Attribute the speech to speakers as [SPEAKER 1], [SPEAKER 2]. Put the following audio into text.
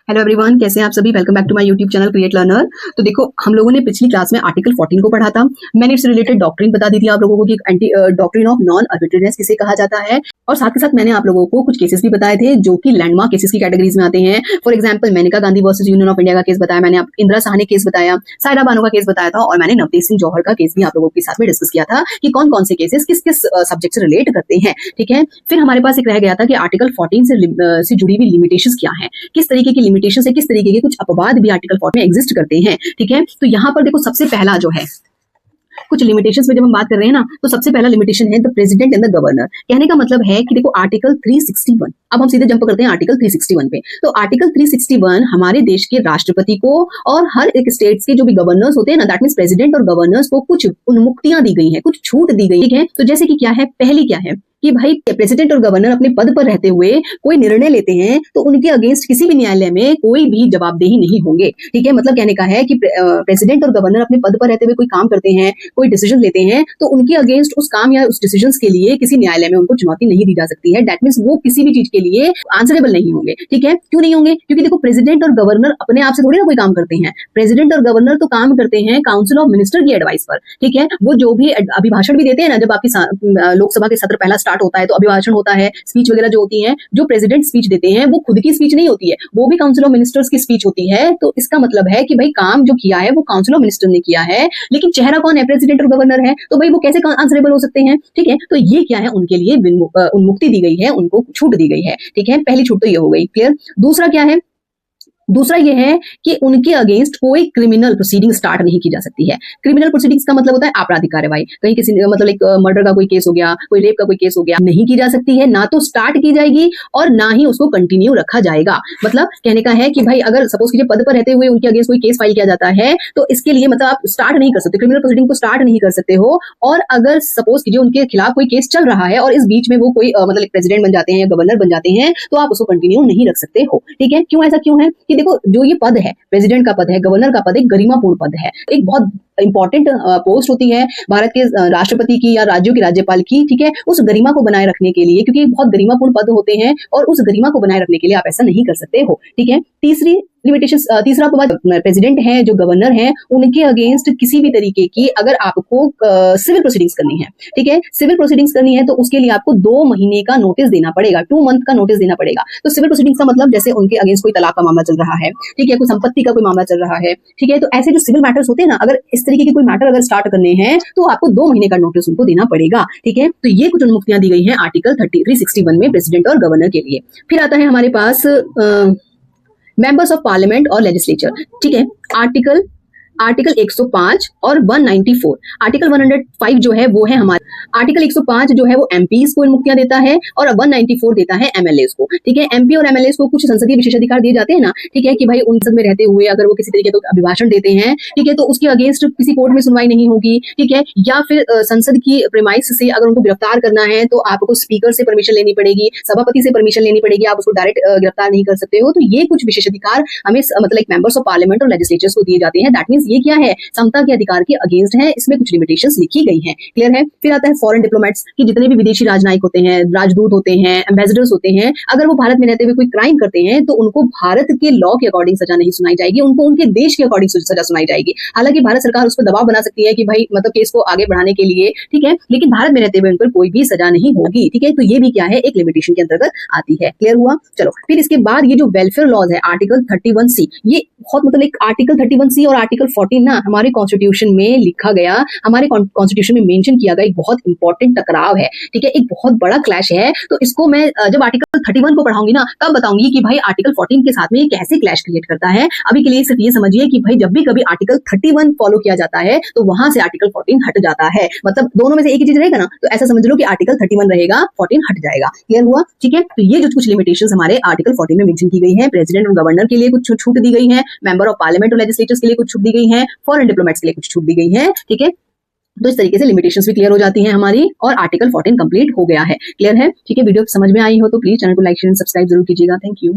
[SPEAKER 1] Hello everyone, कैसे हैं आप सभी। Welcome back to my YouTube channel create learner. तो देखो, हम लोगों ने पिछली क्लास में आर्टिकल 14 को पढ़ा था। मैंने इससे रिलेटेड डॉक्ट्रिन बता दी थी आप लोगों को कि anti doctrine of non arbitrariness किसे कहा जाता है, और साथ के साथ मैंने आप लोगों को कुछ केसेस भी बताए थे जो कि लैंडमार्क केसेस की कैटेगरीज में आते हैं। For example, Maneka Gandhi versus Union of India का केस बताया मैंने, इंदिरा साहनी केस बताया, सायरा बानो का केस बताया था, और मैंने नवतेज सिंह जौहर का केस भी आप लोगों के साथ में डिस्कस किया था कि कौन कौन से केसेस किस किस सब्जेक्ट से रिलेट करते हैं। ठीक है, फिर हमारे पास एक रह गया था कि आर्टिकल 14 से जुड़ी हुई लिमिटेशंस क्या है, किस तरीके की लिमिटेशन से किस तरीके के कुछ अपवाद भी आर्टिकल 14 में एग्जिस्ट करते हैं। ठीक है, तो यहाँ पर देखो, सबसे पहला जो है कुछ लिमिटेशंस में जब हम बात कर रहे हैं ना, तो सबसे पहला लिमिटेशन है the president and the governor. कहने का मतलब है कि देखो आर्टिकल 361, अब हम सीधे जंप करते हैं आर्टिकल 361 पे। तो आर्टिकल 361 हमारे देश के राष्ट्रपति को और हर एक स्टेट्स के जो भी गवर्नर्स होते हैं ना, दैट मींस प्रेसिडेंट और गवर्नर्स को कुछ उन्मुक्तियां दी गई हैं, कुछ छूट दी गई है। तो जैसे कि क्या है, पहली क्या है कि भाई प्रेसिडेंट और गवर्नर अपने पद पर रहते हुए कोई निर्णय लेते हैं तो उनके अगेंस्ट किसी भी न्यायालय में कोई भी जवाबदेही नहीं होंगे। ठीक है, मतलब कहने का है कि प्रेसिडेंट और गवर्नर अपने पद पर रहते हुए कोई काम करते हैं, कोई डिसीजन लेते हैं, तो उनके अगेंस्ट उस काम या उस डिसीजन के लिए किसी न्यायालय में उनको चुनौती नहीं दी जा सकती है। दैट मीन्स वो किसी भी चीज के लिए आंसरेबल नहीं होंगे। ठीक है, क्यों नहीं होंगे? क्योंकि देखो, प्रेसिडेंट और गवर्नर अपने आप से थोड़ी ना कोई काम करते हैं। प्रेसिडेंट और गवर्नर तो काम करते हैं काउंसिल ऑफ मिनिस्टर की एडवाइस पर। ठीक है, वो जो भी अभिभाषण भी देते हैं ना, जब आपकी लोकसभा के सत्र पहला स्टार्ट होता है तो अभिभाषण होता है, स्पीच वगैरह जो होती है, जो प्रेसिडेंट स्पीच देते हैं वो खुद की स्पीच नहीं होती है, वो भी काउंसिल ऑफ मिनिस्टर्स की स्पीच होती है। तो इसका मतलब है कि भाई काम जो किया है वो काउंसिल ऑफ मिनिस्टर ने किया है, लेकिन चेहरा कौन है? प्रेसिडेंट और गवर्नर है। तो भाई वो कैसे आंसरेबल हो सकते हैं? ठीक है, तो ये क्या है, उनके लिए उन्मुक्ति दी गई है, उनको छूट दी गई है। ठीक है, पहली छूट तो ये हो गई। क्लियर? दूसरा क्या है? दूसरा ये है कि उनके अगेंस्ट कोई क्रिमिनल प्रोसीडिंग स्टार्ट नहीं की जा सकती है। क्रिमिनल प्रोसीडिंग्स का मतलब होता है आपराधिक कार्रवाई। कहीं किसी मतलब एक मर्डर का कोई केस हो गया, कोई रेप का कोई केस हो गया, नहीं की जा सकती है, ना तो स्टार्ट की जाएगी और ना ही उसको कंटिन्यू रखा जाएगा। मतलब कहने का है कि भाई अगर सपोज कीजिए पद पर रहते हुए उनके अगेंस्ट कोई केस फाइल किया जाता है तो इसके लिए मतलब आप स्टार्ट नहीं कर सकते, क्रिमिनल प्रोसीडिंग को स्टार्ट नहीं कर सकते हो। और अगर सपोज कीजिए उनके खिलाफ कोई केस चल रहा है और इस बीच में वो कोई मतलब एक प्रेसिडेंट बन जाते हैं या गवर्नर बन जाते हैं, तो आप उसको कंटिन्यू नहीं रख सकते हो। ठीक है, क्यों? ऐसा क्यों है कि देखो, जो ये पद है, प्रेसिडेंट का पद है, गवर्नर का पद एक गरिमापूर्ण पद है, एक बहुत इंपॉर्टेंट पोस्ट होती है भारत के राष्ट्रपति की या राज्यों के राज्यपाल की। ठीक है, उस गरिमा को बनाए रखने के लिए, क्योंकि बहुत गरिमापूर्ण पद होते हैं, और उस गरिमा को बनाए रखने के लिए आप ऐसा नहीं कर सकते हो। ठीक है, तीसरी लिमिटेशन, तीसरा अपवाद, प्रेसिडेंट है जो गवर्नर है उनके अगेंस्ट किसी भी तरीके की अगर आपको सिविल प्रोसीडिंग्स करनी है, ठीक है, सिविल प्रोसीडिंग्स करनी है तो उसके लिए आपको 2 महीने का नोटिस देना पड़ेगा, 2 मंथ का नोटिस देना पड़ेगा। तो सिविल प्रोसीडिंग्स का मतलब जैसे उनके अगेंस्ट कोई तलाक का मामला चल रहा है, ठीक है, कोई संपत्ति का कोई मामला चल रहा है, ठीक है, तो ऐसे जो सिविल मैटर्स होते हैं ना, अगर इस तरीके के कोई मैटर अगर स्टार्ट करने हैं तो आपको 2 महीने का नोटिस उनको देना पड़ेगा। ठीक है, तो ये कुछ उन्मुक्तियां दी गई हैं आर्टिकल 361 में प्रेसिडेंट और गवर्नर के लिए। फिर आता है हमारे पास मेंबर्स ऑफ पार्लियामेंट और लेजिस्लेचर। ठीक है, आर्टिकल 105 और 194। आर्टिकल 105 जो है वो है हमारा, आर्टिकल 105 जो है वो एमपीज को मुक्तियां देता है और 194 देता है एमएलएस को। ठीक है, एमपी और एमएलएस को कुछ संसदीय विशेषाधिकार दिए जाते हैं ना, ठीक है, कि भाई उन संसद में रहते हुए अगर वो किसी तरीके का अभिभाषण देते हैं, ठीक है, तो उसके अगेंस्ट किसी कोर्ट में सुनवाई नहीं होगी। ठीक है, या फिर संसद की प्रेमाइस से अगर उनको गिरफ्तार करना है तो आपको स्पीकर से परमिशन लेनी पड़ेगी, सभापति से परमिशन लेनी पड़ेगी, आप उसको डायरेक्ट गिरफ्तार नहीं कर सकते हो। तो ये कुछ विशेषाधिकार हमें मतलब मेंबर्स ऑफ पार्लियामेंट और लेजिस्लेचर्स को दिए जाते हैं। दैट मींस ये क्या है, समता के अधिकार के अगेंस्ट है, इसमें कुछ लिमिटेशंस लिखी गई हैं। क्लियर है? फिर आता है फॉरेन डिप्लोमेट्स कि जितने भी विदेशी राजनयिक होते हैं, राजदूत होते हैं, एम्बेसडर्स होते हैं, अगर वो भारत में रहते हुए कोई क्राइम करते हैं तो उनको भारत के लॉ के अकॉर्डिंग सजा नहीं सुनाई जाएगी, उनको उनके देश के अकॉर्डिंग सजा सुनाई जाएगी। हालांकि भारत सरकार उस पर दबाव बना सकती है कि भाई मतलब केस को आगे बढ़ाने के लिए, ठीक है, लेकिन भारत में रहते हुए उन पर कोई भी सजा नहीं होगी। ठीक है, तो ये भी क्या है, एक लिमिटेशन के अंतर्गत आती है। क्लियर हुआ? चलो, फिर इसके बाद ये जो वेलफेयर लॉज है आर्टिकल 31C, ये बहुत मतलब एक आर्टिकल 31C और आर्टिकल 14 ना हमारे कॉन्स्टिट्यूशन में लिखा गया, हमारे कॉन्स्टिट्यूशन में मेंशन किया गया एक बहुत इंपॉर्टेंट टकराव है। ठीक है, एक बहुत बड़ा क्लैश है। तो इसको मैं जब आर्टिकल 31 को पढ़ाऊंगी ना तब बताऊंगी कि भाई आर्टिकल 14 के साथ में ये कैसे क्लैश क्रिएट करता है। अभी के लिए सिर्फ ये समझिए कि भाई जब भी कभी आर्टिकल 31 फॉलो किया जाता है तो वहां से आर्टिकल 14 हट जाता है, मतलब दोनों में से एक ही चीज रहेगा ना, तो ऐसा समझ लो कि आर्टिकल 31 रहेगा, 14 हट जाएगा। क्लियर हुआ? ठीक है, तो ये जो कुछ लिमिटेशंस हमारे आर्टिकल 14 में मेंशन की गई है, प्रेसिडेंट और गवर्नर के लिए कुछ छूट दी गई है, मेंबर ऑफ पार्लियामेंट और लेजिस्लेचर्स के लिए कुछ छूट दी गई है, फॉरेन डिप्लोमेट्स के लिए कुछ छूट दी गई है। ठीक है, तो इस तरीके से लिमिटेशंस भी क्लियर हो जाती हैं हमारी और आर्टिकल 14 कंप्लीट हो गया है। क्लियर है? ठीक है, वीडियो समझ में आई हो तो प्लीज चैनल को लाइक शेयर एंड सब्सक्राइब जरूर कीजिएगा। Thank you.